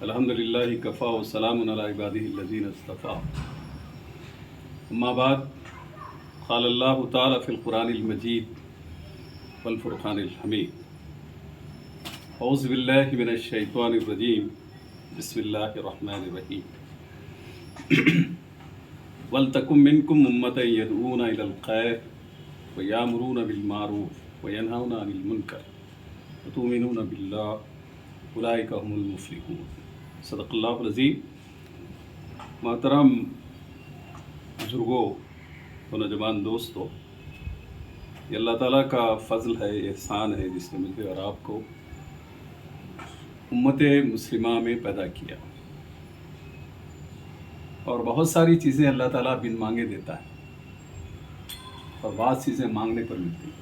अल्हम्दुलिल्लाहि Kaffa व सलामुन अला इबादिहि अल्लज़ीना इस्तफ़ा। अम्मा बाद, क़ाल अल्लाहु तआला फ़िल क़ुरानिल मजीद वल फ़ुरक़ानिल हमीद। औज़ु बिल्लाहि मिनश शैतानिर रजीम। बिस्मिल्लाहिर रहमानिर रहीम। वल तकुम मिनकुम उम्मतन यदऊना इलल खैर व यामुरूना बिल मारूफ व यनहौना अनिल मुनकर व तुमिनूना बिल्लाह उलाइका हुमुल मुफ़्लिहून। सदक़ल्लाहुल अज़ीम। मोहतरम बुज़ुर्गों और नौजवान दोस्तों, ये अल्लाह ताला का फ़ज़ल है, एहसान है जिसने मुझे और आपको उम्मत मुस्लिमा में पैदा किया। और बहुत सारी चीज़ें अल्लाह ताला बिन मांगे देता है और बाद चीज़ें मांगने पर मिलती हैं।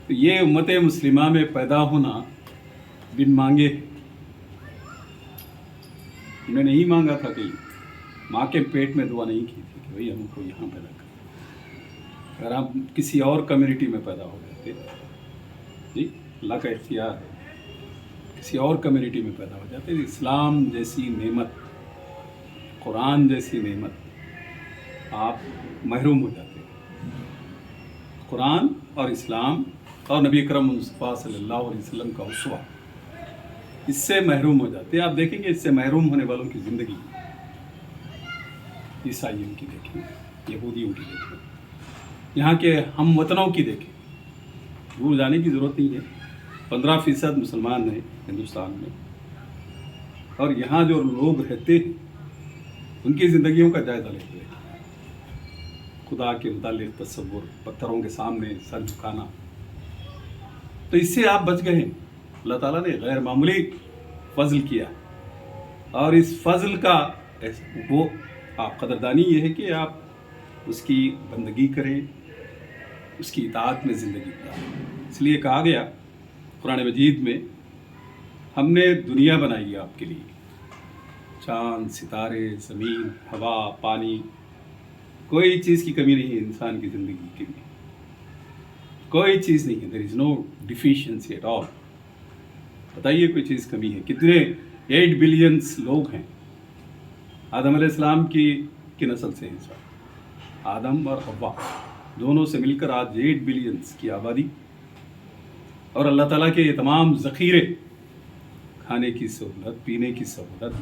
तो ये उम्मत मुस्लिमा में पैदा होना बिन मांगे, मैं नहीं मांगा था कि माँ के पेट में दुआ नहीं की थी कि भाई हमको यहाँ पैदा कर। अगर आप किसी और कम्युनिटी में पैदा हो जाते जी, अल्लाह का इख्तियार है, किसी और कम्युनिटी में पैदा हो जाते, इस्लाम जैसी नेमत, कुरान जैसी नेमत आप महरूम हो जाते। कुरान और इस्लाम और नबी अकरम मुस्तफ़ा सल्लल्लाहु अलैहि वसल्लम का उसवा, इससे महरूम हो जाते हैं। आप देखेंगे इससे महरूम होने वालों की ज़िंदगी, ईसाइयों की देखें, यहूदियों की देखें, यहाँ के हम वतनों की देखें, दूर जाने की ज़रूरत नहीं है। 15% मुसलमान हैं हिंदुस्तान में, और यहाँ जो लोग रहते हैं उनकी ज़िंदगियों का जायज़ा लेते हैं। खुदा के मुतालिक तसव्वुर, पत्थरों के सामने सर झुकाना, तो इससे आप बच गए हैं। अल्लाह ताला ने गैर मामूली फ़ज़ल किया, और इस फ़ज़ल का वो आप कदरदानी ये है कि आप उसकी बंदगी करें, उसकी इताअत में ज़िंदगी गुजारें। इसलिए कहा गया कुरान मजीद में, हमने दुनिया बनाई है आपके लिए, चाँद, सितारे, ज़मीन, हवा, पानी, कोई चीज़ की कमी नहीं है इंसान की ज़िंदगी के लिए, कोई चीज़ नहीं है। There is no deficiency at all. बताइए कोई चीज़ कमी है? कितने 8 बिलियंस लोग हैं। आदम अलैहिस्सलाम की नस्ल से हैं सब, आदम और हव्वा दोनों से मिलकर आज 8 बिलियंस की आबादी, और अल्लाह ताला के ये तमाम ज़ख़ीरे, खाने की सहूलत, पीने की सहूलत,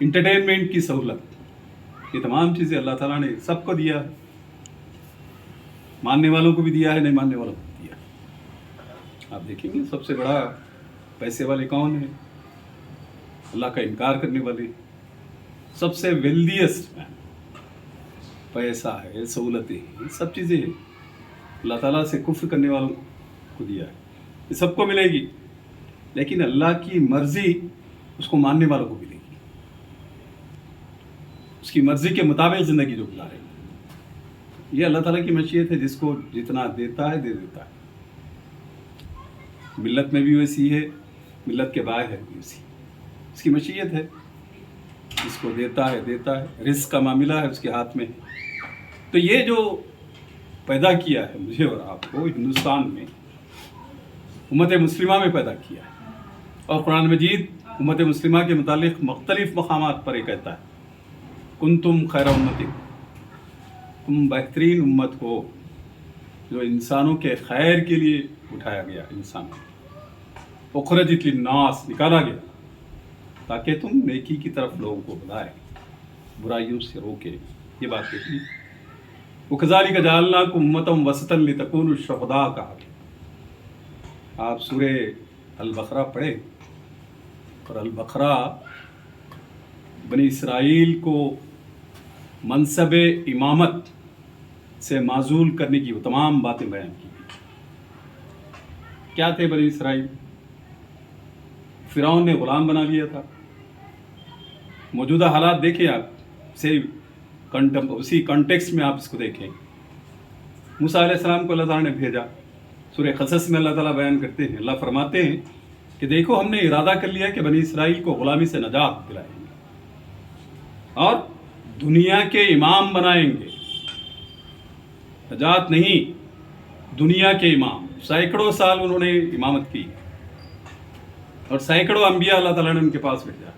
इंटरटेनमेंट की सहूलत, ये तमाम चीज़ें अल्लाह ताला ने सबको दिया है। मानने वालों को भी दिया है, नहीं मानने वालों को भी दिया है। आप देखेंगे सबसे बड़ा पैसे वाले कौन है? अल्लाह का इनकार करने वाले। सबसे वेल्दियस्ट मैन, पैसा है, सहूलतें हैं, सब चीज़ें हैं, अल्लाह ताला से कुफ्र करने वालों को दिया है। ये सबको मिलेगी, लेकिन अल्लाह की मर्ज़ी उसको मानने वालों को मिलेगी। उसकी मर्ज़ी के मुताबिक ज़िंदगी जो गुजारेगी, ये अल्लाह ताला की मशीयत है। जिसको जितना देता है दे देता है। मिल्लत में भी वैसी है, मिल्लत के बाहर है भी वैसी, उसकी मशीयत है। जिसको देता है देता है, रिज़्क़ का मामला है उसके हाथ में। तो ये जो पैदा किया है मुझे और आपको हिंदुस्तान में, उम्मत मुस्लिमा में पैदा किया है। और कुरान मजीद उम्मत मुस्लिमा के मुतालिक मुख्तलिफ मकामात पर ये कहता है, कुंतुम खैर उम्मती, तुम बेहतरीन उम्मत हो जो इंसानों के खैर के लिए उठाया गया। इंसान उखरजत लिन्नास, निकाला गया ताकि तुम नेकी की तरफ लोगों को बुलाए, बुराइयों से रोके। ये बात देखिए, वकज़ालिका जअलनाकुम उम्मतन वसतन लितकूनु शुहदा कहा। आप सूरे अल-बक़रा पढ़े, और अल-बक़रा बनी इसराइल को मनसब इमामत से माजूल करने की वो तमाम बातें बयान की। क्या थे बनी इसराइल? फ़िरौन ने ग़ुलाम बना लिया था। मौजूदा हालात देखें आप, से उसी कॉन्टेक्स्ट में आप इसको देखें। मूसा अलैहिस्सलाम को अल्लाह ताला ने भेजा। सूरह क़सस में अल्लाह ताला बयान करते हैं, अल्लाह फरमाते हैं कि देखो हमने इरादा कर लिया कि बनी इसराइल को ग़ुलामी से नजात दिलाएंगे और दुनिया के इमाम बनाएंगे। नजात नहीं, दुनिया के इमाम। सैकड़ों साल उन्होंने इमामत की, اور سینکڑوں انبیاء اللہ تعالیٰ نے ان کے پاس بھیجا،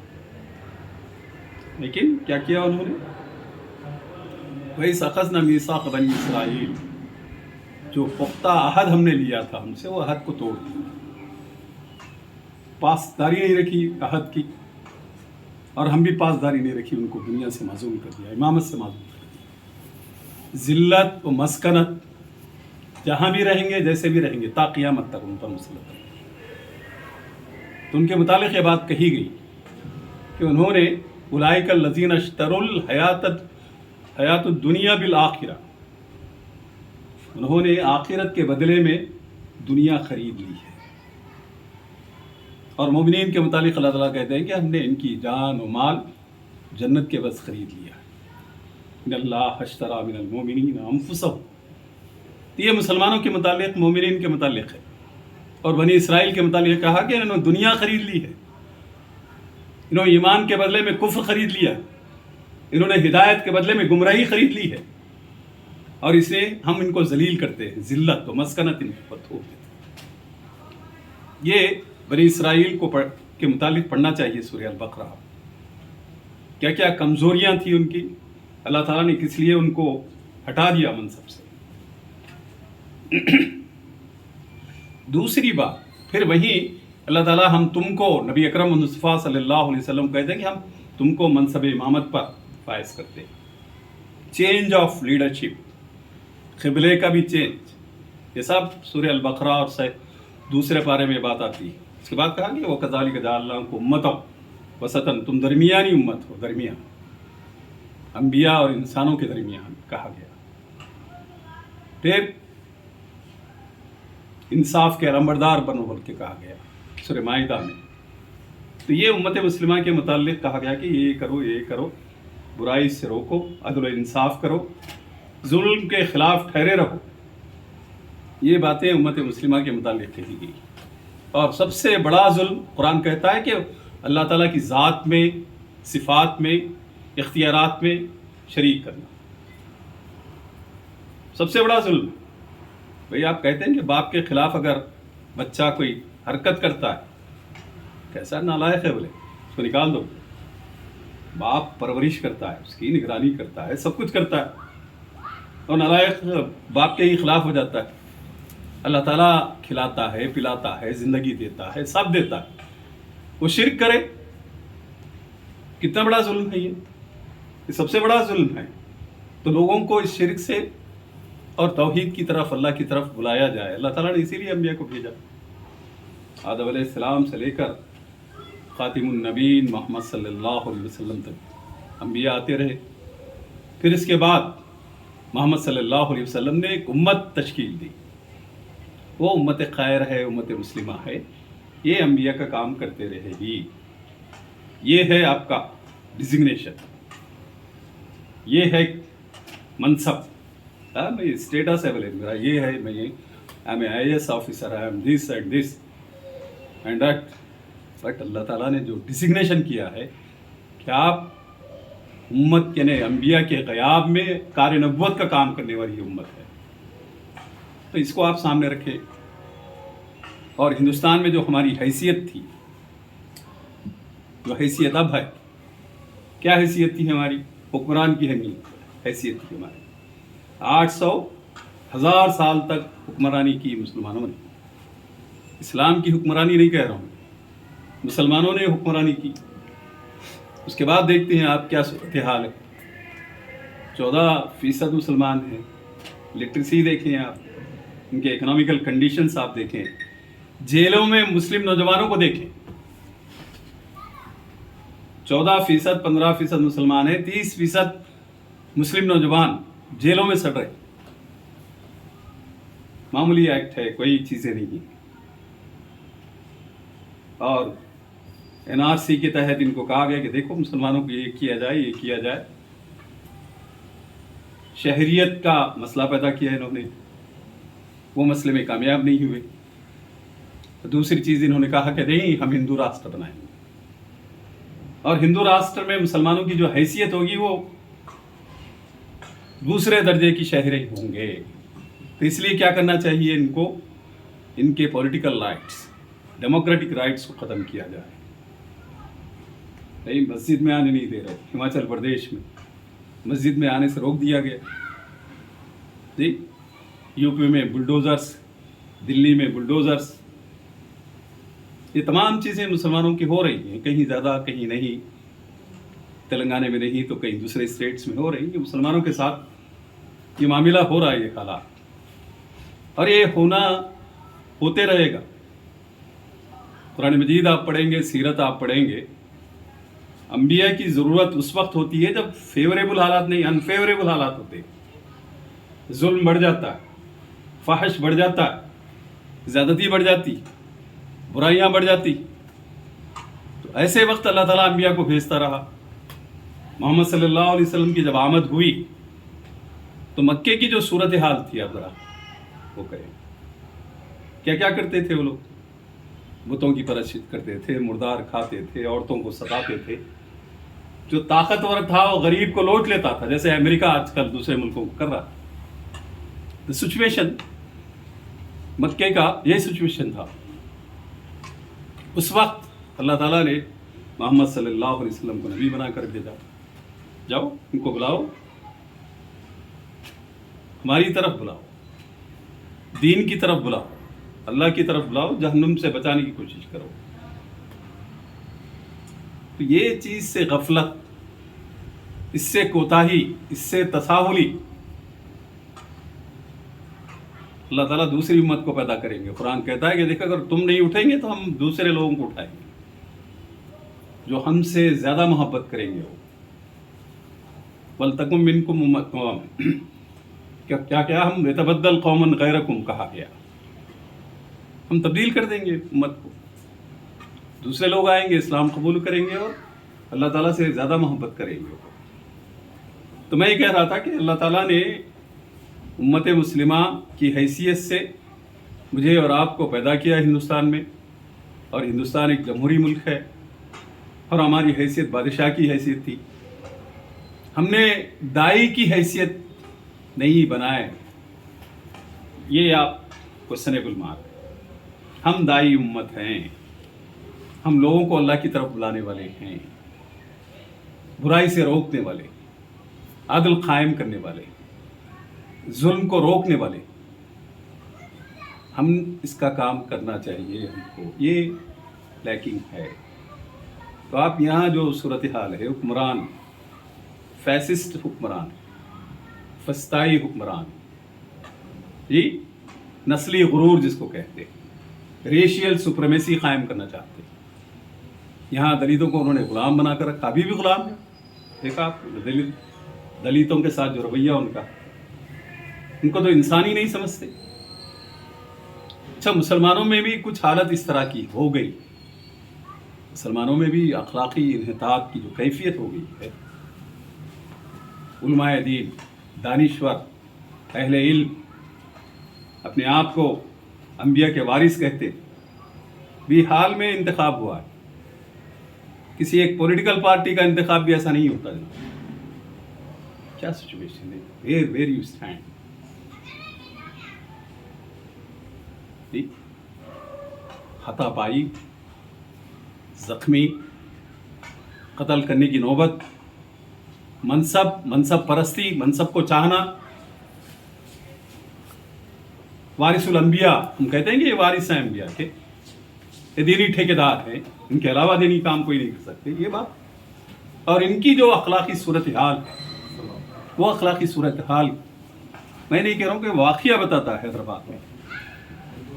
لیکن کیا کیا انہوں نے؟ وہی اخذنا میثاق بنی اسرائیل، جو پختہ عہد ہم نے لیا تھا ہم سے، وہ عہد کو توڑ دیا، پاسداری نہیں رکھی عہد کی، اور ہم بھی پاسداری نہیں رکھی، ان کو دنیا سے معزول کر دیا، امامت سے معزول کر دیا، ذلت و مسکنت جہاں بھی رہیں گے جیسے بھی رہیں گے تا قیامت تک ان پر مسلط ہے۔ تو ان کے متعلق یہ بات کہی گئی کہ انہوں نے اولئک الذین اشتروا حیات الدنیا بالآخرہ، انہوں نے آخرت کے بدلے میں دنیا خرید لی ہے۔ اور مومنین کے متعلق اللہ تعالیٰ کہتے ہیں کہ ہم نے ان کی جان و مال جنت کے بس خرید لیا ہے۔ ان اللہ اشتری من المؤمنین انفسهم، تو یہ مسلمانوں کے متعلق، مومنین کے متعلق ہے، اور بنی اسرائیل کے متعلق کہا کہ انہوں نے دنیا خرید لی ہے، انہوں نے ایمان کے بدلے میں کفر خرید لیا، انہوں نے ہدایت کے بدلے میں گمراہی خرید لی ہے، اور اسے ہم ان کو ذلیل کرتے ہیں، ذلت و مسکنت ان پر تھوپ دیتے ہیں۔ یہ بنی اسرائیل کو کے متعلق پڑھنا چاہیے سورہ البقرہ، کیا کیا کمزوریاں تھیں ان کی، اللہ تعالیٰ نے کس لیے ان کو ہٹا دیا منصب سے۔ دوسری بات پھر وہیں اللہ تعالیٰ ہم تم کو، نبی اکرم مصطفیٰ صلی اللہ علیہ وسلم کہتے ہیں کہ ہم تم کو منصب امامت پر فائز کرتے ہیں، چینج آف لیڈرشپ، قبلے کا بھی چینج، یہ سب سورہ البقرہ اور دوسرے پارے میں بات آتی ہے۔ اس کے بعد کہا کہ وہ کذالک جعلناکم امۃ وسطا، تم درمیانی امت ہو، درمیان انبیاء اور انسانوں کے درمیان کہا گیا۔ پھر انصاف کے علمبردار بنو بول کے کہا گیا سورہ مائدہ میں۔ تو یہ امت مسلمہ کے متعلق کہا گیا کہ یہ کرو، یہ کرو، برائی سے روکو، عدل و انصاف کرو، ظلم کے خلاف ٹھہرے رہو، یہ باتیں امت مسلمہ کے متعلق کہی گئی۔ اور سب سے بڑا ظلم قرآن کہتا ہے کہ اللہ تعالیٰ کی ذات میں، صفات میں، اختیارات میں شریک کرنا سب سے بڑا ظلم۔ بھئی آپ کہتے ہیں کہ باپ کے خلاف اگر بچہ کوئی حرکت کرتا ہے، کیسا نالائق ہے، بولے اس کو نکال دو۔ باپ پرورش کرتا ہے، اس کی نگرانی کرتا ہے، سب کچھ کرتا ہے، اور نالائق باپ کے ہی خلاف ہو جاتا ہے۔ اللہ تعالیٰ کھلاتا ہے، پلاتا ہے، زندگی دیتا ہے، سب دیتا ہے، وہ شرک کرے، کتنا بڑا ظلم ہے یہ سب سے بڑا ظلم ہے۔ تو لوگوں کو اس شرک سے اور توحید کی طرف، اللہ کی طرف بلایا جائے۔ اللہ تعالیٰ نے اسی لیے انبیاء کو بھیجا، آدم علیہ السلام سے لے کر خاتم النبیین محمد صلی اللہ علیہ وسلم تک انبیاء آتے رہے۔ پھر اس کے بعد محمد صلی اللہ علیہ وسلم نے ایک امت تشکیل دی، وہ امت خیر ہے، امت مسلمہ ہے، یہ انبیاء کا کام کرتے رہے گی۔ یہ ہے آپ کا ڈیزگنیشن، یہ ہے منصب، میں اسٹیٹس ہے، بولے میرا یہ ہے، میں M A I S officer, I am this and this and that. But اللہ تعالیٰ نے جو ڈیزگنیشن کیا ہے کہ آپ امت یعنی انبیاء کے غیاب میں کار نبوت کا کام کرنے والی امت ہے، تو اس کو آپ سامنے رکھیں۔ اور ہندوستان میں جو ہماری حیثیت تھی، جو حیثیت اب ہے، کیا حیثیت تھی ہماری؟ حکمران کی حیثیت تھی ہماری۔ 800,000 سال تک حکمرانی کی مسلمانوں نے، اسلام کی حکمرانی نہیں کہہ رہا ہوں، مسلمانوں نے حکمرانی کی۔ اس کے بعد دیکھتے ہیں آپ کیا صورتحال ہے، 14% مسلمان ہیں، لٹریسی دیکھیں آپ، ان کے اکنامیکل کنڈیشنز آپ دیکھیں، جیلوں میں مسلم نوجوانوں کو دیکھیں، 14%، 15% مسلمان ہیں، 30% مسلم نوجوان جیلوں میں سڑ رہے۔ معمولی ایکٹ ہے، کوئی چیزیں نہیں ہیں۔ اور NRC کے تحت ان کو کہا گیا کہ دیکھو مسلمانوں کو یہ کیا جائے، یہ کیا جائے۔ شہریت کا مسئلہ پیدا کیا انہوں نے، وہ مسئلے میں کامیاب نہیں ہوئے۔ دوسری چیز انہوں نے کہا کہ نہیں، ہم ہندو راشٹر بنائیں گے، اور ہندو راشٹر میں مسلمانوں کی جو حیثیت ہوگی وہ دوسرے درجے کی شہری ہوں گے۔ تو اس لیے کیا کرنا چاہیے ان کو، ان کے پولیٹیکل رائٹس डेमोक्रेटिक राइट्स को ख़त्म किया जाए। नहीं, मस्जिद में आने नहीं दे रहे। हिमाचल प्रदेश में मस्जिद में आने से रोक दिया गया जी। यूपी में बुलडोज़र्स, दिल्ली में बुलडोज़र्स, ये तमाम चीज़ें मुसलमानों की हो रही हैं, कहीं ज़्यादा कहीं नहीं। तेलंगाना में नहीं तो कहीं दूसरे स्टेट्स में हो रही है। मुसलमानों के साथ ये मामला हो रहा है, ये हालात, और ये होते रहेगा। कुरान मजीद आप पढ़ेंगे, सीरत आप पढ़ेंगे, अंबिया की ज़रूरत उस वक्त होती है जब फेवरेबल हालात नहीं, अनफेवरेबल हालात होते हैं। जुल्म बढ़ जाता है, फाहिश बढ़ जाता है, ज़्यादती बढ़ जाती, बुराइयां बढ़ जाती। तो ऐसे वक्त अल्लाह ताला अंबिया को भेजता रहा। मोहम्मद सल्लल्लाहु अलैहि वसल्लम की जब आमद हुई तो मक्के की जो सूरत हाल थी, आप ज़रा वो करें, क्या क्या करते थे वो लोग? बुतों की परस्तिश करते थे, मुर्दार खाते थे, औरतों को सताते थे। जो ताकतवर था वो गरीब को लौट लेता था, जैसे अमेरिका आजकल दूसरे मुल्कों को कर रहा है। तो सिचुएशन मक्के का यही सिचुएशन था। उस वक्त अल्लाह ताला ने मोहम्मद सल्लल्लाहु अलैहि वसल्लम को नबी बना कर भेजा। जाओ इनको बुलाओ, हमारी तरफ बुलाओ, दीन की तरफ बुलाओ, अल्लाह की तरफ बुलाओ, जहन्नुम से बचाने की कोशिश करो। तो ये चीज़ से गफलत, इससे कोताही, इससे तसाहुली अल्लाह ताला दूसरी उम्मत को पैदा करेंगे। कुरान कहता है कि देखो, अगर तुम नहीं उठेंगे तो हम दूसरे लोगों को उठाएंगे, जो हमसे ज़्यादा मोहब्बत करेंगे। वो वल तकुम मिनकुम उम्मतुन, क्या क्या हम यतबद्दल कौमन गैरकुम कहा गया, हम तब्दील कर देंगे उम्मत को, दूसरे लोग आएंगे, इस्लाम कबूल करेंगे और अल्लाह ताला से ज़्यादा मोहब्बत करेंगे। तो मैं ये कह रहा था कि अल्लाह ताला ने उम्मत मुस्लिमा की हैसियत से मुझे और आपको पैदा किया हिंदुस्तान में, और हिंदुस्तान एक जमहूरी मुल्क है, और हमारी हैसियत बादशाह की हैसियत थी। हमने दाई की हैसियत नहीं बनाए, ये आप क्वेश्चनेबल मार्क। हम दाई उम्मत हैं, हम लोगों को अल्लाह की तरफ बुलाने वाले हैं, बुराई से रोकने वाले, अदल कायम करने वाले, जुल्म को रोकने वाले। हम इसका काम करना चाहिए हमको, ये लैकिंग है। तो आप यहाँ जो सूरत हाल है, हुक्मरान, फैसिस्ट हुक्मरान, फस्ताई हुक्मरान, ये नस्ली गुरूर जिसको कहते हैं, रेशियल सुप्रीमेसी कायम करना चाहते हैं। यहाँ दलितों को उन्होंने गुलाम बनाकर रखा, अभी भी गुलाम है। देखा आप दलितों के साथ जो रवैया उनका, उनको तो इंसान ही नहीं समझते। अच्छा, मुसलमानों में भी कुछ हालत इस तरह की हो गई, मुसलमानों में भी अखलाकी इन्हितात की जो कैफियत हो गई है। उलमाए दीन, दानिश्वर, अहले इल्म अपने आप को अंबिया के वारिस कहते भी हाल में इंतखाब हुआ है। किसी एक पॉलिटिकल पार्टी का इंतखाब भी ऐसा नहीं होता जनाब। क्या सिचुएशन है, वेयर यू स्टैंड। हाथापाई, जख्मी, कत्ल करने की नौबत, मनसब परस्ती, मनसब को चाहना। वारिसुल अंबिया, हम कहते हैं कि ये वारिस हैं अंबिया के, ये दीनी ठेकेदार हैं, इनके अलावा दीनी काम कोई नहीं कर सकते, ये बात। और इनकी जो अखलाकी सूरत हाल, वो अखलाकी सूरत हाल मैं नहीं कह रहा हूँ कि वाक़या बताता है हैदराबाद में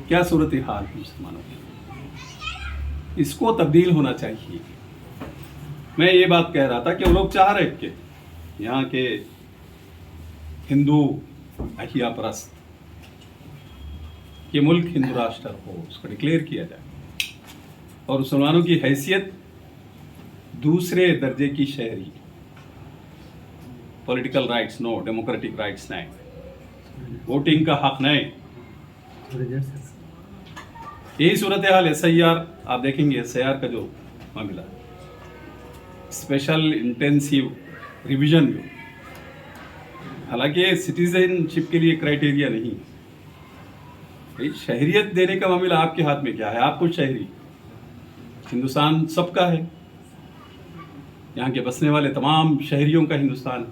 क्या सूरत हाल है मुसलमानों की, इसको तब्दील होना चाहिए। मैं ये बात कह रहा था कि वो लोग चाह रहे कि यहाँ के हिंदू अहिया परस्त, ये मुल्क हिंदू राष्ट्र हो, उसको डिक्लेयर किया जाए, और मुसलमानों की हैसियत दूसरे दर्जे की शहरी, political rights no, democratic rights नहीं, वोटिंग का हक नहीं। यही सूरत हाल SIR, आप देखेंगे SIR का जो मामला, स्पेशल इंटेंसिव रिवीजन जो, हालांकि सिटीजनशिप के लिए क्राइटेरिया नहीं, بھائی شہریت دینے کا معاملہ آپ کے ہاتھ میں کیا ہے؟ آپ خود شہری، ہندوستان سب کا ہے، یہاں کے بسنے والے تمام شہریوں کا ہندوستان،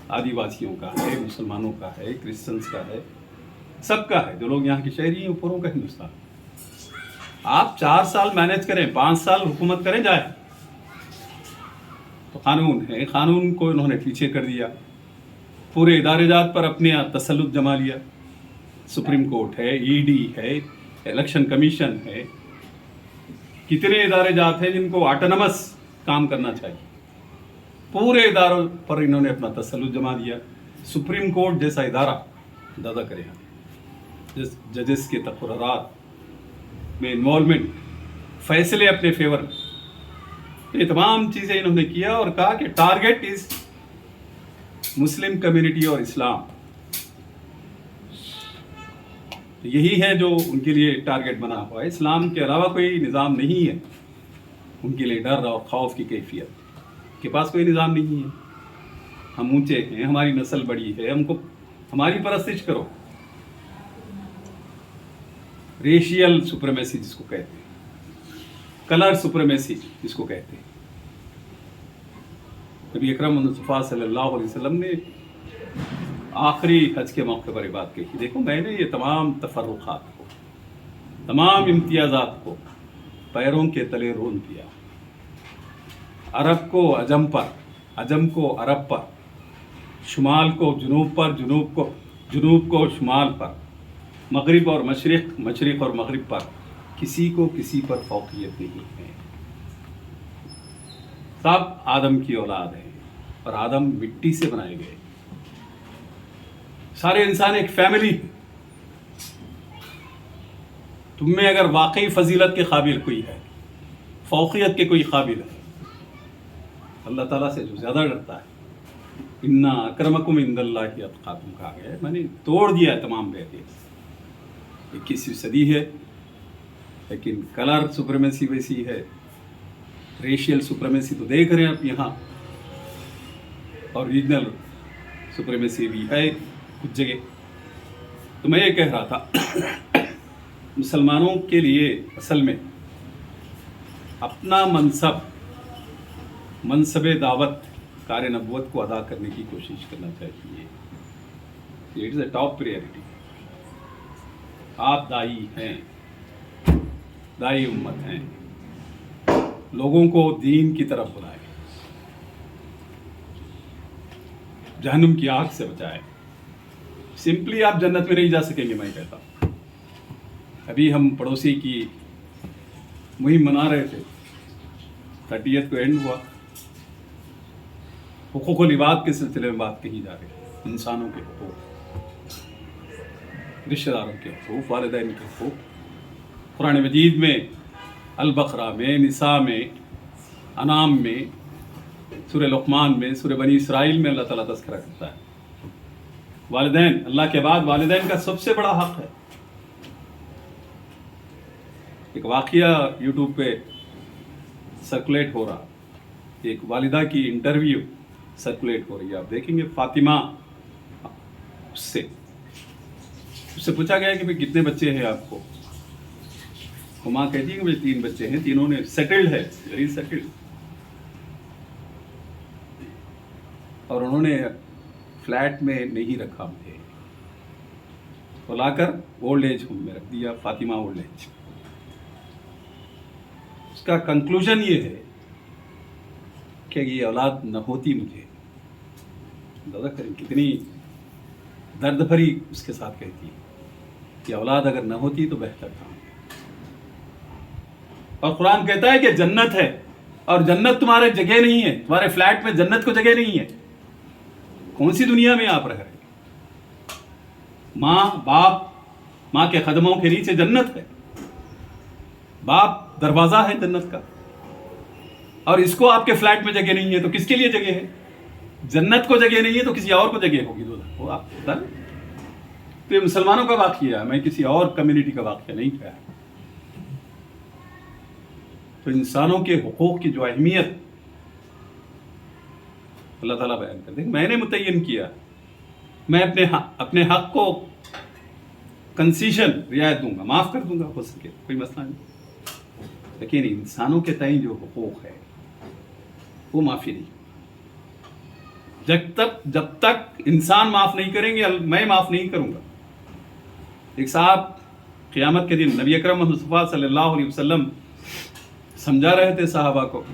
آدی واسیوں کا ہے، مسلمانوں کا ہے، کرسچنس کا ہے، سب کا ہے، جو لوگ یہاں کے شہری ہیں پوروں کا ہندوستان۔ آپ 4 سال مینیج کریں، 5 سال حکومت کریں جائے تو قانون ہے، قانون کو انہوں نے پیچھے کر دیا، پورے ادارے جات پر اپنے تسلط جما لیا۔ سپریم کورٹ ہے، ای ڈی ہے، الیکشن کمیشن ہے، کتنے ادارے جات ہیں جن کو آٹونمس کام کرنا چاہیے، پورے اداروں پر انہوں نے اپنا تسلط جما دیا۔ سپریم کورٹ جیسا ادارہ دادا کرے ہیں، ججز کے تقررات میں انوالومنٹ، فیصلے اپنے فیور میں، یہ تمام چیزیں انہوں نے کیا اور کہا کہ ٹارگٹ از مسلم کمیونٹی اور اسلام۔ یہی ہے جو ان کے لیے ٹارگٹ بنا ہوا ہے، اسلام کے علاوہ کوئی نظام نہیں ہے ان کے لیے ڈر اور خوف کی کیفیت کے پاس کوئی نظام نہیں ہے۔ ہم اونچے ہیں، ہماری نسل بڑی ہے، ہم کو ہماری پرستش کرو۔ ریشیل سپریمیسی جس کو کہتے ہیں، کلر سپریمیسی جس کو کہتے ہیں، نبی اکرم مصطفیٰ صلی اللہ علیہ وسلم نے آخری حج کے موقع پر یہ بات کہی، دیکھو میں نے یہ تمام تفرقات کو، تمام امتیازات کو پیروں کے تلے رون دیا، عرب کو عجم پر، عجم کو عرب پر، شمال کو جنوب پر، جنوب کو شمال پر، مغرب اور مشرق، مشرق اور مغرب پر، کسی کو کسی پر فوقیت نہیں ہے۔ سب آدم کی اولاد ہیں اور آدم مٹی سے بنائے گئے، سارے انسان ایک فیملی ہے۔ تم میں اگر واقعی فضیلت کے قابل کوئی ہے، فوقیت کے کوئی قابل ہے، اللہ تعالیٰ سے جو زیادہ ڈرتا ہے، اِنَّ أَكْرَمَكُمْ عِندَ اللَّهِ أَتْقَاكُمْ کہا گیا ہے، میں نے توڑ دیا ہے تمام بیعتیں۔ 21ویں صدی ہے، لیکن کلر سپریمیسی ویسی ہے، ریشیل سپریمیسی تو دیکھ رہے ہیں آپ یہاں، اور ریجنل سپریمیسی بھی ہے کچھ جگہ۔ تو میں یہ کہہ رہا تھا مسلمانوں کے لیے اصل میں اپنا منصب دعوت کار نبوت کو ادا کرنے کی کوشش کرنا چاہیے۔ It is a top priority. آپ دائی ہیں، دائی امت ہیں، لوگوں کو دین کی طرف بلائیں، جہنم کی آگ سے بچائیں۔ سمپلی آپ جنت میں نہیں جا سکیں گے، میں کہتا ہوں۔ ابھی ہم پڑوسی کی مہم منا رہے تھے، 30 کو اینڈ ہوا، حقوق العباد کے سلسلے میں بات کہی جا رہی ہے، انسانوں کے حقوق، رشتہ داروں کے حقوق، والدین کے حقوق۔ قرآن مجید میں البقرہ میں، نساء میں، انعام میں، سورہ لقمان میں، سورہ بنی اسرائیل میں اللہ تعالیٰ تذکرہ کرتا ہے۔ والدین، اللہ کے بعد والدین کا سب سے بڑا حق ہے۔ ایک واقعہ یوٹیوب پہ سرکولیٹ ہو رہا، ایک والدہ کی انٹرویو سرکولیٹ ہو رہی ہے، آپ دیکھیں گے، فاطمہ، اس سے پوچھا گیا کہ کتنے بچے ہیں آپ کو؟ وہ ماں کہتی ہے کہ مجھے 3 بچے ہیں، تینوں نے سیٹلڈ ہے، ویری سیٹلڈ، اور انہوں نے فلیٹ میں نہیں رکھا مجھے، تو لا کر اولڈ ایج ہوم میں رکھ دیا، فاطمہ اولڈ ایج۔ اس کا کنکلوژن یہ ہے کہ یہ اولاد نہ ہوتی مجھے، دادا کریں کتنی درد بھری اس کے ساتھ کہتی ہے کہ اولاد اگر نہ ہوتی تو بہتر تھا۔ اور قرآن کہتا ہے کہ جنت ہے، اور جنت تمہارے جگہ نہیں ہے، تمہارے فلیٹ میں جنت کو جگہ نہیں ہے۔ کون سی دنیا میں آپ رہ رہے ہیں؟ ماں باپ، ماں کے قدموں کے نیچے جنت ہے، باپ دروازہ ہے جنت کا، اور اس کو آپ کے فلیٹ میں جگہ نہیں ہے تو کس کے لیے جگہ ہے؟ جنت کو جگہ نہیں ہے تو کسی اور کو جگہ ہوگی، وہ آپ بتا لیں۔ تو یہ مسلمانوں کا واقعہ ہے، میں کسی اور کمیونٹی کا واقعہ نہیں کہا۔ تو انسانوں کے حقوق کی جو اہمیت اللہ تعالیٰ بیان کر دیں، میں نے متعین کیا، میں اپنے حق کو कंसीशन रियायत दूंगा, माफ़ कर दूंगा हो सके, कोई मसला नहीं। लेकिन इंसानों के तय जो हुकूक है वो माफ़ी नहीं। जब तक इंसान माफ़ नहीं करेंगे मैं माफ़ नहीं करूंगा। एक साहब क़यामत के दिन नबी अकरम मुस्तफ़ा सल्लल्लाहु अलैहि वसल्लम समझा रहे थे सहाबा को,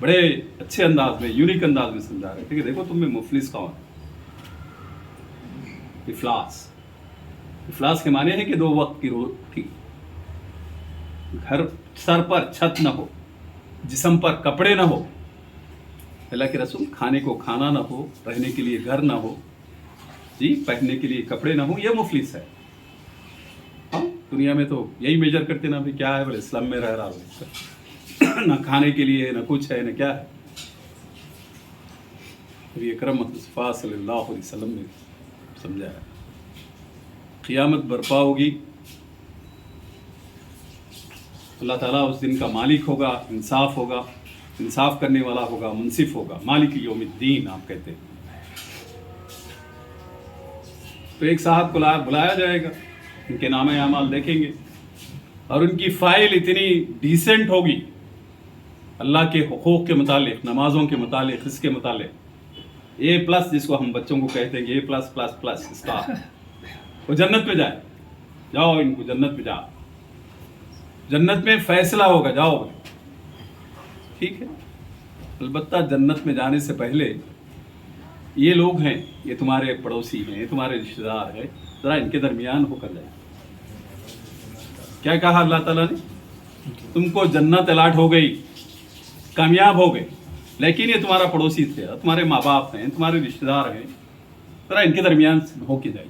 बड़े अच्छे अंदाज में, यूनिक अंदाज में समझा रहे थे कि देखो तुम में मुफलिस कौन है। इफलास के माने हैं कि 2 वक्त की रोटी, घर सर पर छत न हो, जिस्म पर कपड़े न हो, अल्लाह के रसूल खाने को खाना न हो, रहने के लिए घर न हो, जी पहनने के लिए कपड़े न हो, ये मुफलिस है। हाँ दुनिया में तो यही मेजर करते ना, भाई क्या है, बोले इस्लाम में रह रहा हो ना खाने के लिए, ना कुछ है, ना क्या है। नबी अकरम मुस्तफ़ा सल्लल्लाहु अलैहि वसल्लम ने समझाया क़यामत बर्पा होगी, अल्लाह ताला उस दिन का मालिक होगा, इंसाफ होगा, इंसाफ करने वाला होगा, मुनसिफ होगा, मालिक यौमिद्दीन आप कहते हैं। तो एक साहब को बुलाया जाएगा, उनके नामे अमाल देखेंगे और उनकी फ़ाइल इतनी डिसेंट होगी, अल्लाह के हुकूक के मुतालिक, नमाज़ों के मुतालिक, इसके मुतालिक A+ जिसको हम बच्चों को कहते हैं A+++ स्टार, वो जन्नत में जाए, जाओ इनको जन्नत में जाओ, जन्नत में फैसला होगा, जाओ। ठीक है, अलबत्ता जन्नत में जाने से पहले ये लोग हैं, ये तुम्हारे पड़ोसी हैं, ये तुम्हारे रिश्तेदार हैं, ज़रा इनके दरमियान होकर जाए। क्या कहा अल्लाह ताला ने? तुमको जन्नत अलाट हो गई, कामयाब हो गए, लेकिन ये तुम्हारा पड़ोसी थे, तुम्हारे माँ बाप हैं, तुम्हारे रिश्तेदार हैं, ज़रा इनके दरमियान होके जाए।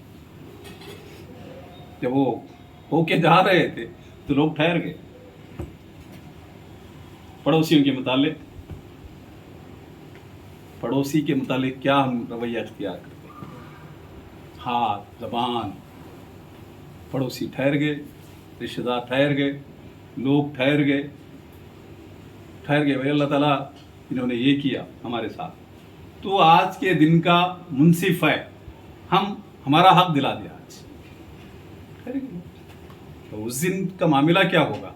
जब वो होके जा रहे थे तो लोग ठहर गए। पड़ोसियों के मुतालिक, पड़ोसी के मुतालिक क्या हम रवैया अख्तियार करते हैं? हाथ, ज़बान, पड़ोसी ठहर गए, रिश्तेदार ठहर गए, लोग ठहर गए भाई अल्लाह ताला इन्होंने ये किया हमारे साथ, तो आज के दिन का मुनसिफ है, हमारा हक दिला दिया आज। तो उस दिन का मामला क्या होगा?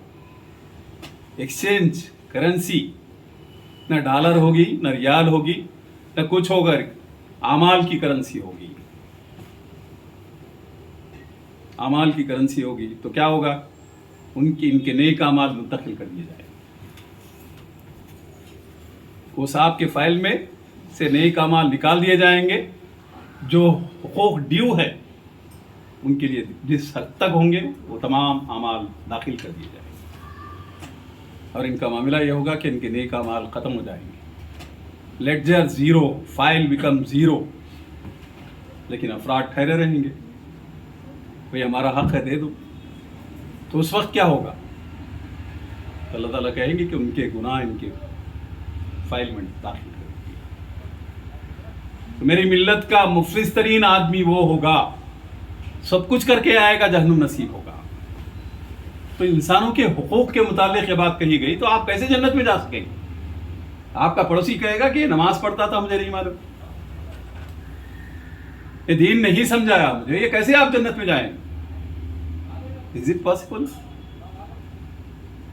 एक्सचेंज करेंसी, न डॉलर होगी, न रियाल होगी, न कुछ होगा, आमाल की करेंसी होगी। आमाल की करेंसी होगी तो क्या होगा? इनके नेक आमाल मुंतकिल कर दिए जाए। उस आपके फाइल में से नेक आमाल निकाल दिए जाएंगे, जो हुकूक ड्यू है उनके लिए जिस हद तक होंगे वो तमाम आमाल दाखिल कर दिए जाएंगे। और इनका मामला ये होगा कि इनके नेक आमाल ख़त्म हो जाएंगे, ledger zero, file become zero, लेकिन अफराद ठहरे रहेंगे, भाई हमारा हक है दे दो। तो उस वक्त क्या होगा? अल्लाह ताला कहेंगे कि उनके गुनाह इनके फाइल में दाखिल कर दिए। तो मेरी मिल्लत का मुफलिस तरीन आदमी वो होगा, सब कुछ करके आएगा, जहन्नुम नसीब होगा। तो इंसानों के हुकूक के मुतालिक ये बात कही गई, तो आप कैसे जन्नत में जा सकेंगे? आपका पड़ोसी कहेगा कि नमाज पढ़ता था, मुझे नहीं मालूम, ये दीन नहीं समझाया मुझे, ये कैसे आप जन्नत में जाएंगे? Is it possible?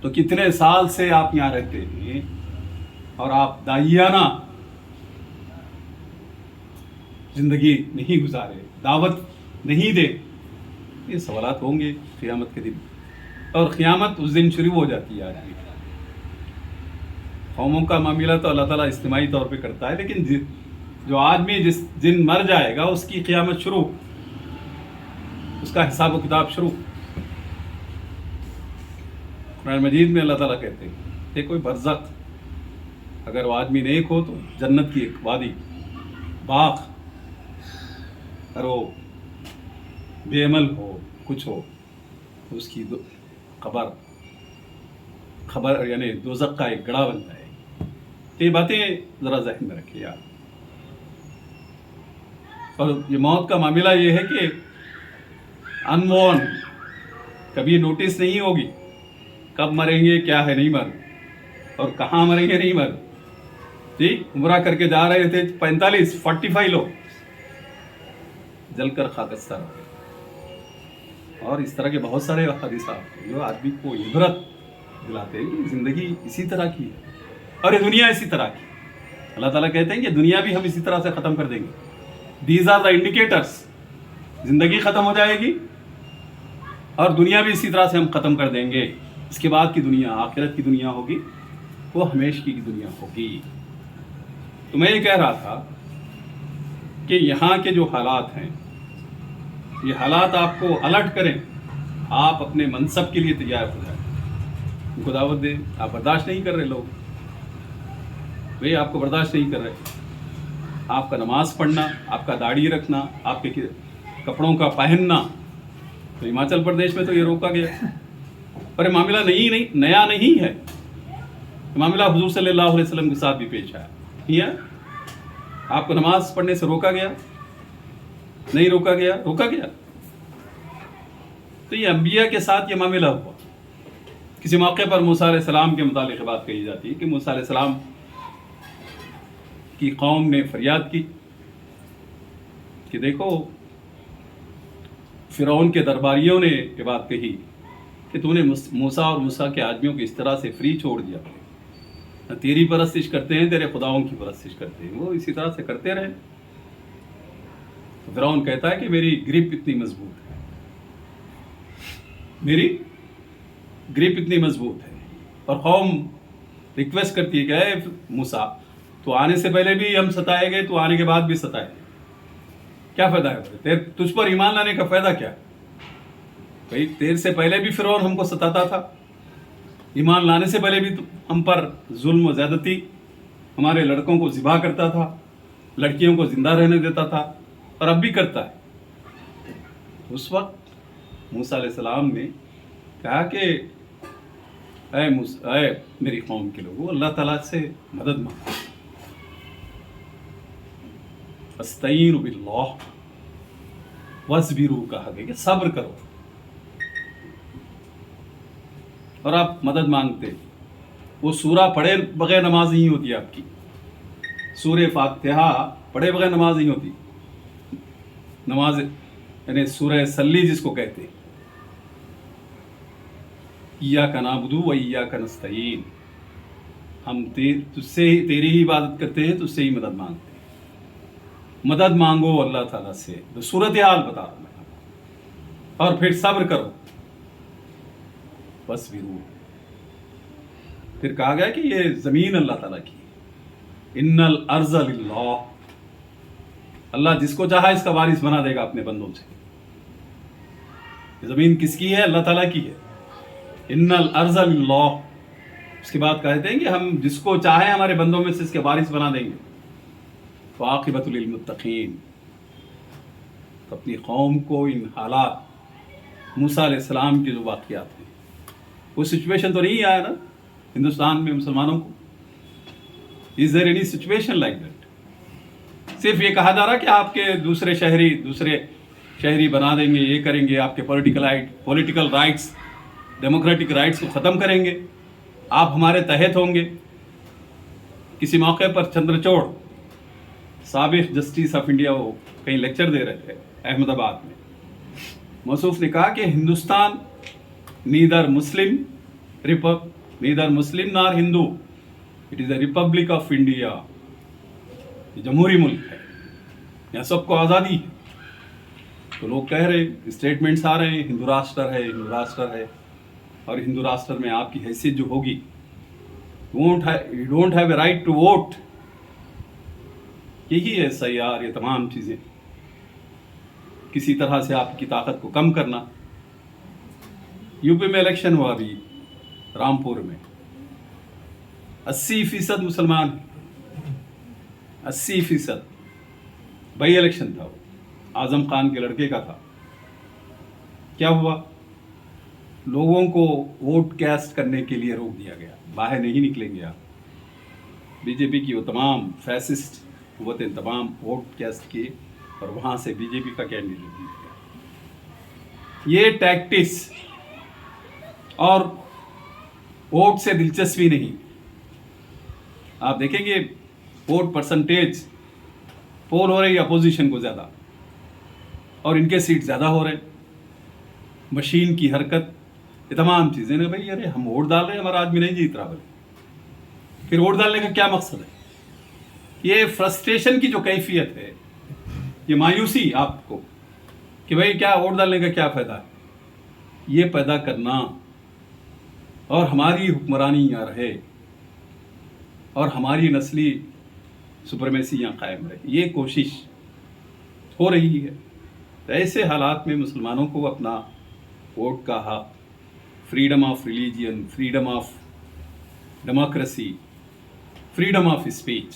तो कितने साल से आप यहां रहते हैं और आप दाइयाना जिंदगी नहीं गुजारे, दावत नहीं दे? ये सवालात होंगे क़यामत के दिन। और क़यामत उस दिन शुरू हो जाती है आदमी। कौमों का मामला तो अल्लाह ताला इज्तिमाई तौर पे करता है, लेकिन जो आदमी जिस दिन मर जाएगा उसकी क़यामत शुरू, उसका हिसाब व किताब शुरू। कुरान मजीद में अल्लाह ताला कहते हैं ये कोई बरज़ख, अगर वो आदमी नेक हो तो जन्नत की एक वादी, बाग, और वो बेअमल हो, कुछ हो, तो उसकी खबर यानी दोज़ख का एक गड़ा बन जाए। तो ये बातें ज़रा ज़हन में रखिए यार। और ये मौत का मामला ये है कि अनवॉन, कभी नोटिस नहीं होगी कब मरेंगे, क्या है, नहीं मर, और कहाँ मरेंगे, नहीं मर। ठीक, उम्रा करके जा रहे थे 45 लोग जलकर खाकस्तार हो गए। اور اس طرح کے بہت سارے حادثات ہیں جو آدمی کو عبرت دلاتے ہیں کہ زندگی اسی طرح کی ہے اور یہ دنیا اسی طرح کی. اللہ تعالیٰ کہتے ہیں کہ دنیا بھی ہم اسی طرح سے ختم کر دیں گے. These are the indicators. زندگی ختم ہو جائے گی اور دنیا بھی اسی طرح سے ہم ختم کر دیں گے. اس کے بعد کی دنیا آخرت کی دنیا ہوگی, وہ ہمیشہ کی دنیا ہوگی. تو میں یہ کہہ رہا تھا کہ یہاں کے جو حالات ہیں, یہ حالات آپ کو الرٹ کریں, آپ اپنے منصب کے لیے تیار ہو جائیں, ان کو دعوت دیں. آپ برداشت نہیں کر رہے لوگ, بھئی آپ کو برداشت نہیں کر رہے. آپ کا نماز پڑھنا, آپ کا داڑھی رکھنا, آپ کے کپڑوں کا پہننا, تو ہماچل پردیش میں تو یہ روکا گیا. پر یہ معاملہ نیا نہیں ہے. یہ معاملہ حضور صلی اللہ علیہ وسلم کے ساتھ بھی پیش آیا. آپ کو نماز پڑھنے سے روکا گیا, نہیں روکا گیا, روکا گیا. تو یہ انبیاء کے ساتھ یہ معاملہ ہوا. کسی موقع پر موسیٰ علیہ السلام کے متعلق بات کہی جاتی ہے کہ موسیٰ علیہ السلام کی قوم نے فریاد کی کہ دیکھو, فرعون کے درباریوں نے یہ بات کہی کہ تو نے موسیٰ اور موسیٰ کے آدمیوں کو اس طرح سے فری چھوڑ دیا. نہ تیری پرستش کرتے ہیں, تیرے خداؤں کی پرستش کرتے ہیں, وہ اسی طرح سے کرتے رہے. تو فرعون کہتا ہے کہ میری گریپ اتنی مضبوط ہے, میری گریپ اتنی مضبوط ہے. اور قوم ریکویسٹ کرتی ہے کہ اے موسیٰ, تو آنے سے پہلے بھی ہم ستائے گئے, تو آنے کے بعد بھی ستائے گئے, کیا فائدہ ہے تجھ پر ایمان لانے کا فائدہ کیا؟ بھائی تیر سے پہلے بھی فرعون ہم کو ستاتا تھا, ایمان لانے سے پہلے بھی ہم پر ظلم و زیادتی, ہمارے لڑکوں کو ذبح کرتا تھا, لڑکیوں کو زندہ رہنے دیتا تھا, اور اب بھی کرتا ہے. اس وقت موسیٰ علیہ السلام نے کہا کہ اے میری قوم کے لوگوں, اللہ تعالیٰ سے مدد مانگو. استعین باللہ واصبروا, کہا گیا کہ صبر کرو. اور آپ مدد مانگتے, وہ سورہ پڑھے بغیر نماز نہیں ہوتی آپ کی. سورہ فاتحہ پڑھے بغیر نماز نہیں ہوتی. نماز یعنی سورہ سلی جس کو کہتے ہیں, ایاک نعبد و ایاک نستعین, ہم تجھ سے ہی تیری ہی عبادت کرتے ہیں, تجھ سے ہی مدد مانگتے ہیں. مدد مانگو اللہ تعالیٰ سے, تو صورتحال بتا رہا ہوں میں, اور پھر صبر کرو. بس پھر کہا گیا کہ یہ زمین اللہ تعالیٰ کی ہے. ان الارض للہ, اللہ جس کو چاہا اس کا وارث بنا دے گا اپنے بندوں سے. یہ زمین کس کی ہے؟ اللہ تعالیٰ کی ہے. ان الارض للہ. اس کے بعد کہتے ہیں کہ ہم جس کو چاہیں ہمارے بندوں میں سے اس کے وارث بنا دیں گے. وعاقبۃ للمتقین. تو اپنی قوم کو ان حالات, موسیٰ علیہ السلام کے جو واقعات ہیں, وہ سچویشن تو نہیں آیا نا ہندوستان میں مسلمانوں کو. Is there any situation like that? صرف یہ کہا جا رہا کہ آپ کے دوسرے شہری بنا دیں گے, یہ کریں گے, آپ کے پولیٹیکل رائٹس, ڈیموکریٹک رائٹس کو ختم کریں گے, آپ ہمارے تحت ہوں گے. کسی موقع پر چندرچوڑ سابق جسٹس آف انڈیا وہ کہیں لیکچر دے رہے تھے احمد آباد میں. موصوف نے کہا کہ Hindustan neither Muslim nor Hindu, it is a republic of India. یہ جمہوری ملک ہے, یہاں سب کو آزادی ہے. تو لوگ کہہ رہے, اسٹیٹمنٹس آ رہے ہیں, ہندو راشٹر ہے, اور ہندو راشٹر میں آپ کی حیثیت جو ہوگی, you don't have a right to vote. یہی ہے سیار, یہ تمام چیزیں کسی طرح سے آپ کی طاقت کو کم کرنا. یو پی میں الیکشن ہوا ابھی رامپور میں, 80% مسلمان, 80%. بائی الیکشن تھا, وہ اعظم خان کے لڑکے کا تھا. کیا ہوا؟ لوگوں کو ووٹ کاسٹ کرنے کے لیے روک دیا گیا, باہر نہیں نکلیں گے آپ. بی جے پی کی وہ تمام فیسسٹ قوتیں تمام ووٹ کاسٹ کیے, اور وہاں سے بی جے پی کا کینڈیڈیٹ جیت گیا. یہ ٹیکٹس, اور ووٹ سے دلچسپی نہیں. آپ دیکھیں گے ووٹ پرسنٹیج پول ہو رہی ہے اپوزیشن کو زیادہ, اور ان کے سیٹ زیادہ ہو رہے. मशीन की हरकत, ये तमाम चीज़ें ना भाई, अरे हम वोट डाल रहे हैं, हमारा आदमी नहीं जीत रहा भाई, फिर वोट डालने का क्या मकसद है? ये फ्रस्ट्रेशन की जो कैफियत है, ये मायूसी आपको कि भाई क्या वोट डालने का क्या फ़ायदा है, ये पैदा करना और हमारी हुक्मरानी यहाँ रहे और हमारी नस्ली सुपरमेसी यहाँ कायम रहे, ये कोशिश हो रही है। तो ऐसे हालात में मुसलमानों को अपना वोट का हक, freedom of religion, freedom of democracy, freedom of speech,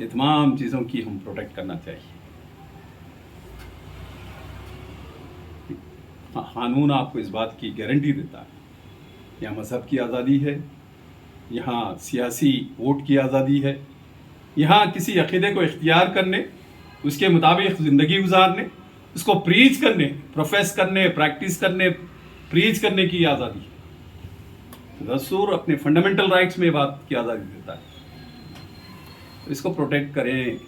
ये तमाम चीज़ों की हम प्रोटेक्ट करना चाहिए। कानून आपको इस बात की गारंटी देता है, यहाँ मज़हब की आज़ादी है, यहाँ सियासी वोट की आज़ादी है, यहाँ किसी अक़ीदे को इख्तियार करने, उसके मुताबिक ज़िंदगी गुजारने, उसको प्रीच करने, प्रोफेस करने, प्रैक्टिस करने, प्रीच करने की आज़ादी है। दस्तूर अपने फंडामेंटल राइट्स में बात की आज़ादी देता है। तो इसको प्रोटेक्ट करें,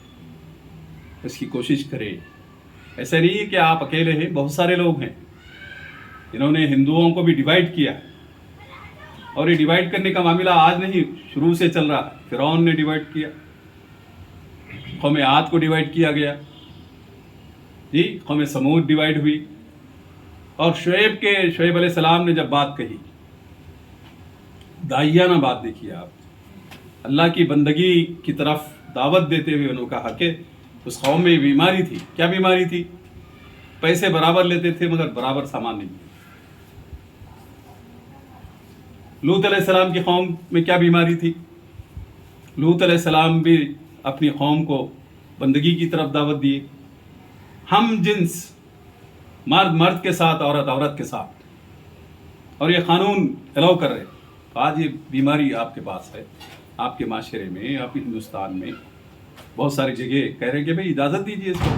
इसकी कोशिश करें। ऐसा नहीं है कि आप अकेले हैं, बहुत सारे लोग हैं इन्होंने हिंदुओं को भी डिवाइड किया, और ये डिवाइड करने का मामला आज नहीं, शुरू से चल रहा है। फिरौन ने डिवाइड किया, कौम आद को डिवाइड किया गया जी, कौम समूद डिवाइड हुई, और शुएब अलैहिस्सलाम ने जब बात कही, दाइयाना बात देखिए आप, अल्लाह की बंदगी की तरफ दावत देते हुए उन्होंने कहा कि उस कौम में बीमारी थी। क्या बीमारी थी? पैसे बराबर लेते थे मगर बराबर सामान नहीं। लूत अलैहिस्सलाम की कौम में क्या बीमारी थी? लूत अलैहिस्सलाम भी अपनी कौम को बंदगी की तरफ दावत दिए। हम जिन्स, मर्द मर्द के साथ, औरत औरत के साथ, और ये कानून अलाउ कर रहे। तो आज ये बीमारी आपके पास है, आपके माशरे में, आपके हिंदुस्तान में बहुत सारी जगह कह रहे हैं कि भाई इजाज़त दीजिए इसको।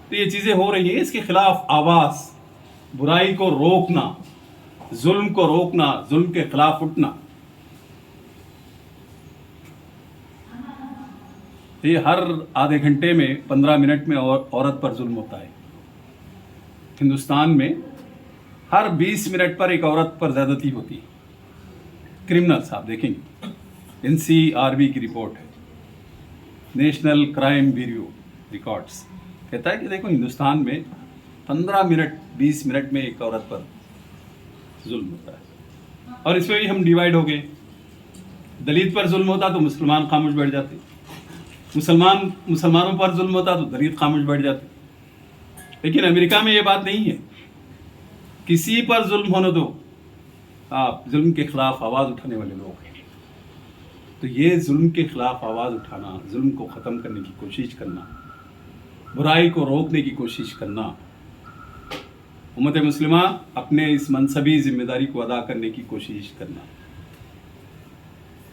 तो ये चीज़ें हो रही हैं, इसके खिलाफ आवाज़, बुराई को रोकना, जुल्म को रोकना, जुल्म के खिलाफ उठना। ये हर आधे घंटे में 15 मिनट में औरत पर जुल्म होता है। हिंदुस्तान में हर 20 मिनट पर एक औरत पर ज़्यादती होती है। क्रिमिनल्स आप देखेंगे, NCRB की रिपोर्ट है, नेशनल क्राइम ब्यूरो रिकॉर्ड्स कहता है कि देखो हिंदुस्तान में 15 मिनट 20 मिनट में एक औरत पर जुल्म होता है। और इसमें भी हम डिवाइड हो गए। दलित पर जुल्म होता तो मुसलमान खामोश बैठ जाते, मुसलमानों पर जुल्म होता तो दलित खामोश बैठ जाते। लेकिन अमेरिका में ये बात नहीं है, किसी पर जुल्म होने दो, आप जुल्म के खिलाफ आवाज़ उठाने वाले लोग हैं। तो ये जुल्म के खिलाफ आवाज़ उठाना, जुल्म को ख़त्म करने की कोशिश करना, बुराई को रोकने की कोशिश करना, उम्मत मुस्लिमा अपने इस मनसबी जिम्मेदारी को अदा करने की कोशिश करना,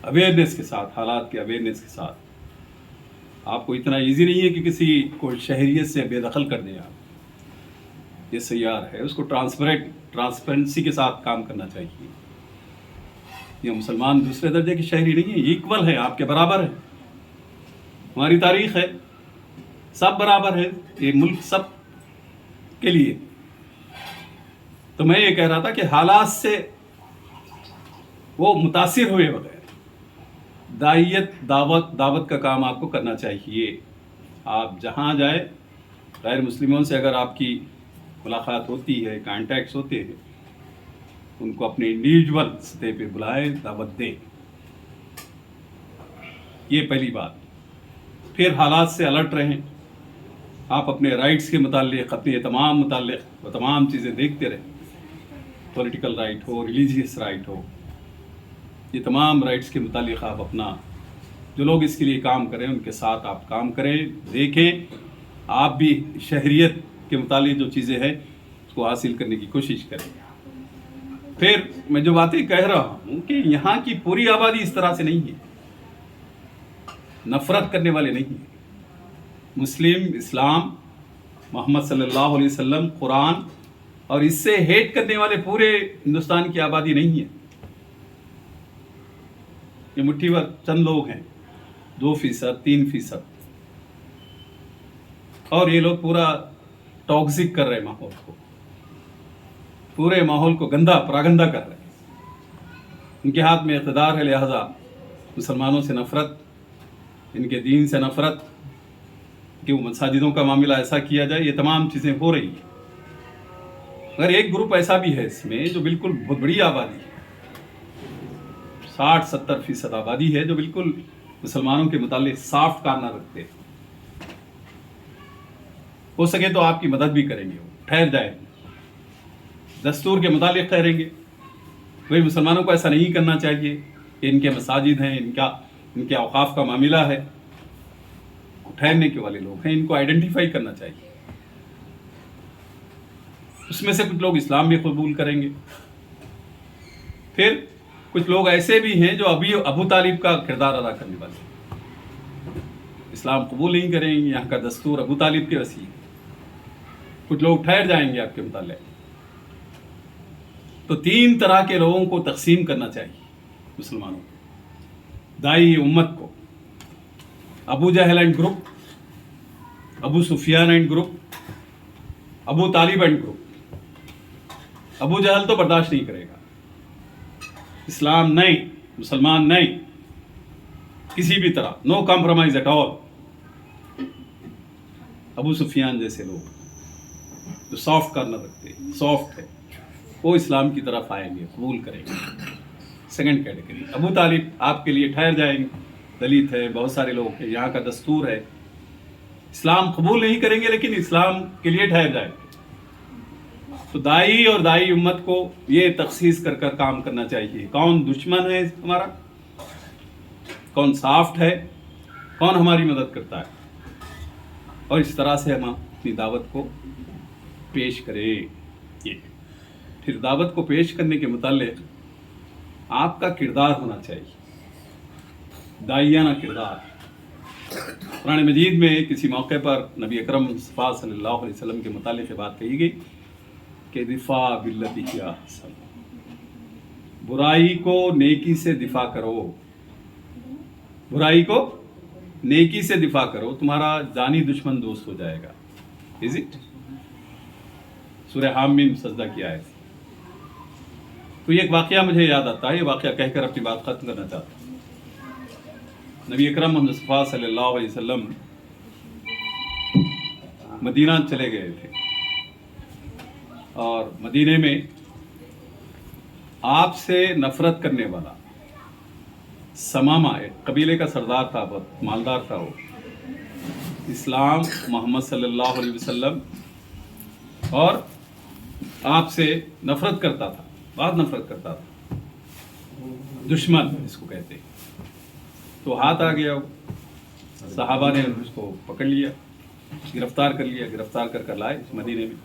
अवेयरनेस के साथ, हालात के अवेयरनेस के साथ। आपको इतना इजी नहीं है कि किसी को शहरियत से बेदखल कर दें आप। ये सैयार है, उसको ट्रांसपेरेंसी के साथ काम करना चाहिए। ये मुसलमान दूसरे दर्जे के शहरी नहीं है, इक्वल है, आपके बराबर है। हमारी तारीख है, सब बराबर है, ये मुल्क सब के लिए। तो मैं ये कह रहा था कि हालात से वो मुतासिर हुए बगैर दावत का काम आपको करना चाहिए। आप जहाँ जाए, गैर मुस्लिमों से अगर आपकी मुलाकात होती है, कांटेक्ट्स होते हैं, उनको अपने इंडिविजुअल सतह पे बुलाएं, दावत दें। ये पहली बात। फिर हालात से अलर्ट रहें। आप अपने राइट्स के मुताल्लिक़, अपने तमाम चीज़ें देखते रहें। पॉलिटिकल राइट हो, रिलीजियस राइट हो, ये तमाम राइट्स के मुतालिक आप अपना, जो लोग इसके लिए काम करें उनके साथ आप काम करें, देखें। आप भी शहरियत के मुतालिक जो चीज़ें हैं उसको हासिल करने की कोशिश करें। फिर मैं जो बातें कह रहा हूँ कि यहाँ की पूरी आबादी इस तरह से नहीं है, नफ़रत करने वाले नहीं हैं। मुस्लिम, इस्लाम, मोहम्मद सल्लल्लाहु अलैहि वसल्लम, कुरान और इससे हेट करने वाले पूरे हिंदुस्तान की आबादी नहीं है। ये मुट्ठी भर चंद लोग हैं, 2%, 3%, और ये लोग पूरा टॉक्सिक कर रहे हैं माहौल को, पूरे माहौल को गंदा परागंदा कर रहे हैं। उनके हाथ में इक़्तिदार है, लिहाजा मुसलमानों से नफ़रत, इनके दीन से नफ़रत, कि वो मसाजिदों का मामला ऐसा किया जाए, ये तमाम चीज़ें हो रही हैं। अगर एक ग्रुप ऐसा भी है इसमें जो बिल्कुल बहुत बड़ी आबादी है, 60-70% आबादी है जो बिल्कुल मुसलमानों के मुतालिक सॉफ्ट कॉर्नर रखते हैं, हो सके तो आपकी मदद भी करेंगे, वो ठहर जाएंगे, दस्तूर के मुतालिक ठहरेंगे। भाई मुसलमानों को ऐसा नहीं करना चाहिए, कि इनके मसाजिद हैं, इनके औकाफ का मामला है, ठहरने के वाले लोग हैं, इनको आइडेंटिफाई करना चाहिए। उसमें से कुछ लोग इस्लाम भी कबूल करेंगे, फिर कुछ लोग ऐसे भी हैं जो अभी अबू तालिब का किरदार अदा करने वाले हैं, इस्लाम कबूल नहीं करेंगे, यहाँ का दस्तूर अबू तालिब के वसी है। कुछ लोग ठहर जाएंगे आपके मुताल्लिक़। तो 3 तरह के लोगों को तकसीम करना चाहिए मुसलमानों को, दाई उम्मत को, Abu Jahl and group, Abu Sufyan and group, Abu Talib and group. Abu Jahl तो बर्दाश्त नहीं करेगा, इस्लाम नहीं, मुसलमान नहीं, किसी भी तरह, no compromise at all. Abu Sufiyan जैसे लोग जो सॉफ्ट कॉर्नर रखते हैं, सॉफ्ट है, वो इस्लाम की तरफ आएंगे, कबूल करेंगे। सेकंड कैटेगरी अबू तालिब आपके लिए ठहर जाएंगे, दलित है, बहुत सारे लोग हैं, यहाँ का दस्तूर है, इस्लाम कबूल नहीं करेंगे लेकिन इस्लाम के लिए ठहर जाएंगे। तो दाई और दाई उम्मत को ये तखसीस कर कर काम करना चाहिए, कौन दुश्मन है हमारा, कौन सॉफ्ट है, कौन हमारी मदद करता है, और इस तरह से हम अपनी दावत को पेश करें। ये फिर दावत को पेश करने के मुताल्लिक़ आपका किरदार होना चाहिए, दाइयाना किरदार। कुरान मजीद में किसी मौके पर नबी अकरम मुस्तफ़ा सल्लल्लाहु अलैहि वसल्लम के मुतालिक बात कही गई कि दिफा बिल्लती हिया अहसन, बुराई को नेकी से दिफा करो, बुराई को नेकी से दिफा करो, तुम्हारा जानी दुश्मन दोस्त हो जाएगा। Is it? सूरह हामीम सजदा किया है। तो ये एक वाक़या मुझे याद आता है, ये वाक़या कहकर अपनी बात ख़त्म करना चाहता हूँ। नबी अकरम मुस्तफ़ा सल्लल्लाहु अलैहि वसल्लम मदीना चले गए थे और मदीने में आपसे नफ़रत करने वाला समामा, एक कबीले का सरदार था, बहुत मालदार था वो, इस्लाम, मोहम्मद सल्लल्लाहु अलैहि वसल्लम और आपसे नफ़रत करता था, बहुत नफ़रत करता था, दुश्मन इसको कहते हैं। तो हाथ आ गया, सहाबा ने उसको पकड़ लिया, गिरफ्तार कर लिया, गिरफ्तार कर लाए मदीने में,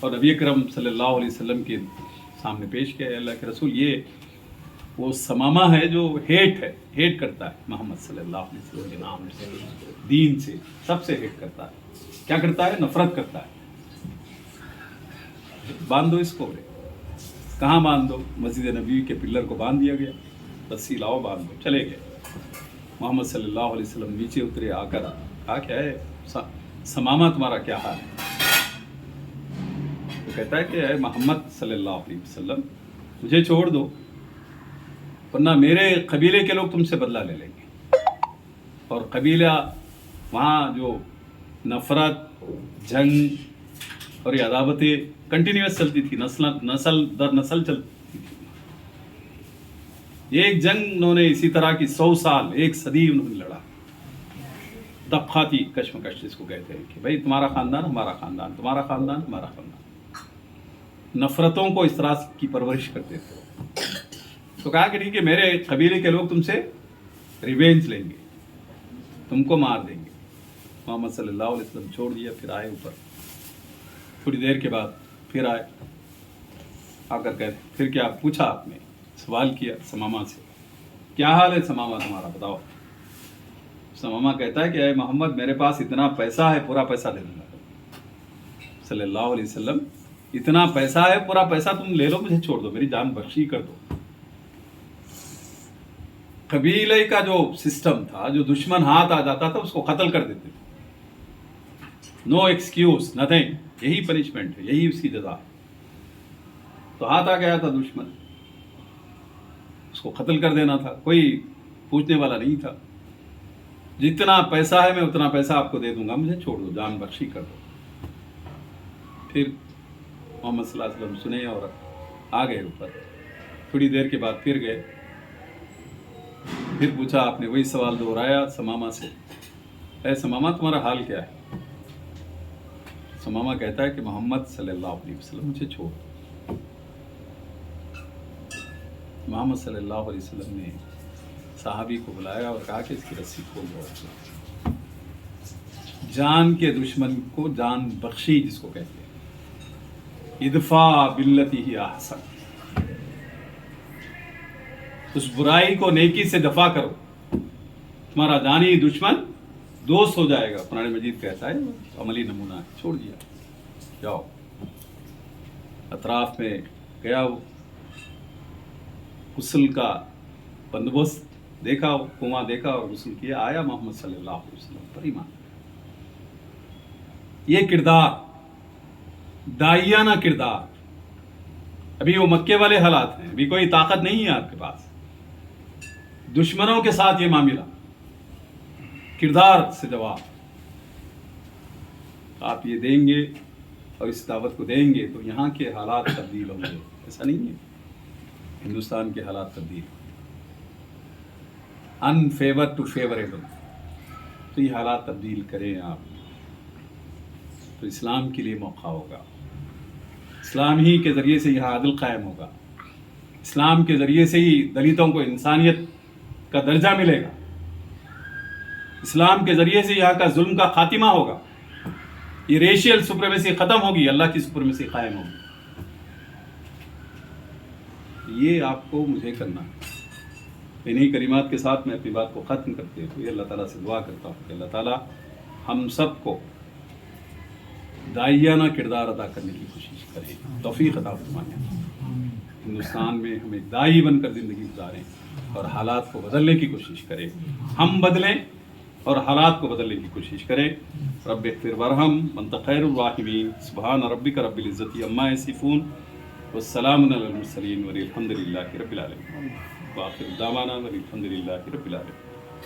और नबी अकरम सल्लल्लाहु अलैहि वसल्लम के सामने पेश किया। अल्लाह के रसूल, ये वो समामा है जो हेट करता है मोहम्मद सल्लल्लाहु अलैहि वसल्लम के नाम से, दीन से, सबसे हेट करता है। क्या करता है? नफ़रत करता है। बांध दो इसको। कहाँ बांध दो? मस्जिद नबी के पिलर को बांध दिया गया, रस्सी लाओ बांध दो, चले गए। मोहम्मद सल्लल्लाहु अलैहि वसल्लम नीचे उतरे, आकर कहा क्या है समामा, तुम्हारा क्या हाल है? तो कहता है कि मोहम्मद सल्लल्लाहु अलैहि वसल्लम, मुझे छोड़ दो वरना मेरे कबीले के लोग तुमसे बदला ले लेंगे। और कबीला वहाँ जो नफ़रत, जंग और ये अदावतें कंटिन्यूस चलती थी, नस्ल दर नस्ल चलती थी। एक जंग उन्होंने इसी तरह की 100 साल, एक सदी उन्होंने लड़ा। तबक़ाती कश्मकश जिसको कहते हैं कि भाई तुम्हारा ख़ानदान हमारा ख़ानदान, तुम्हारा ख़ानदान हमारा ख़ानदान, नफ़रतों को इस तरह की परवरिश करते थे। तो कहा कि ठीक है, मेरे कबीले के लोग तुमसे रिवेंज लेंगे, तुमको मार देंगे। मोहम्मद सल्लल्लाहु अलैहि वसल्लम छोड़ दिया, फिर आए ऊपर। थोड़ी देर के बाद फिर आए, आकर कहते फिर क्या पूछा आपने? सवाल किया समामा से, क्या हाल है समामा तुम्हारा, बताओ। समामा कहता है कि अरे मोहम्मद, मेरे पास इतना पैसा है, पूरा पैसा दे दूंगा। सल्लल्लाहु अलैहि वसल्लम, इतना पैसा है, पूरा पैसा तुम ले लो, मुझे छोड़ दो, मेरी जान बख्शी कर दो। कबीले का जो सिस्टम था, जो दुश्मन हाथ आ जाता था उसको कत्ल कर देते थे। नो एक्सक्यूज नथिंग, यही पनिशमेंट है, यही उसकी जजा। तो हाथ आ गया था दुश्मन, उसको कत्ल कर देना था, कोई पूछने वाला नहीं था। जितना पैसा है मैं उतना पैसा आपको दे दूंगा, मुझे छोड़ दो, जान बख्शी कर दो। फिर मोहम्मद सल्लल्लाहु अलैहि वसल्लम सुने और आ गए ऊपर। थोड़ी देर के बाद फिर गए, फिर पूछा, आपने वही सवाल दोहराया समामा से, ऐ समामा तुम्हारा हाल क्या है? समामा कहता है कि मोहम्मद सल्लल्लाहु अलैहि वसल्लम मुझे छोड़ दो। मोहम्मद सल्लल्लाहु अलैहि वसल्लम ने साहबी को बुलाया और कहा कि इसकी रस्सी खोल दो। जान के दुश्मन को जान बख्शी जिसको कहते हैं, इदफा बिल्लती ही ahsan, उस बुराई को नेकी से दफा करो, तुम्हारा जानी दुश्मन दोस्त हो जाएगा। कुरान मजीद कहता है, अमली नमूना है, छोड़ दिया, जाओ। अतराफ में गया, गुस्ल का बंदोबस्त देखा, कुआं देखा और गुस्ल किया, आया मोहम्मद सल्लल्लाहु अलैहि वसल्लम पर ईमान। ये किरदार, दाइयाना किरदार। अभी वो मक्के वाले हालात हैं, अभी कोई ताकत नहीं है आपके पास। दुश्मनों के साथ ये मामला, किरदार से जवाब आप ये देंगे और इस दावत को देंगे तो यहाँ के हालात तब्दील होंगे। ऐसा नहीं है, हिंदुस्तान के हालात तब्दील, अनफेवर टू फेवरेबल, तो ये हालात तब्दील करें आप, तो इस्लाम के लिए मौका होगा। इस्लाम ही के ज़रिए से यहाँ अदल कायम होगा, इस्लाम के ज़रिए से ही दलितों को इंसानियत का दर्जा मिलेगा, इस्लाम के ज़रिए से यहाँ का जुल्म का खातिमा होगा, ये रेशियल सुप्रीमेसी ख़त्म होगी, अल्लाह की सुप्रीमेसी कायम होगी। ये आपको मुझे करना है। इन्हीं कलिमात के साथ मैं अपनी बात को ख़त्म करते हुए अल्लाह ताला से दुआ करता हूँ कि अल्लाह ताला हम सब को दाइयाना किरदार अदा करने की कोशिश करें, तौफीक अता फरमाएं। हिंदुस्तान में हमें दाई बनकर ज़िंदगी गुजारें और हालात को बदलने की कोशिश करें, हम बदलें और हालात को बदलने की कोशिश करें। रब्बिग़फिर वरहम वअन्त खैरुर राहिमीन। सुब्हान रब्बिका रब्बिल इज़्ज़ति अम्मा यसिफ़ून वस्सलामुन अलल मुरसलीन वल्हम्दुलिल्लाहि रब्बिल आलमीन। व आखिरु दावाना वल्हम्दुलिल्लाहि रब्बिल आलमीन।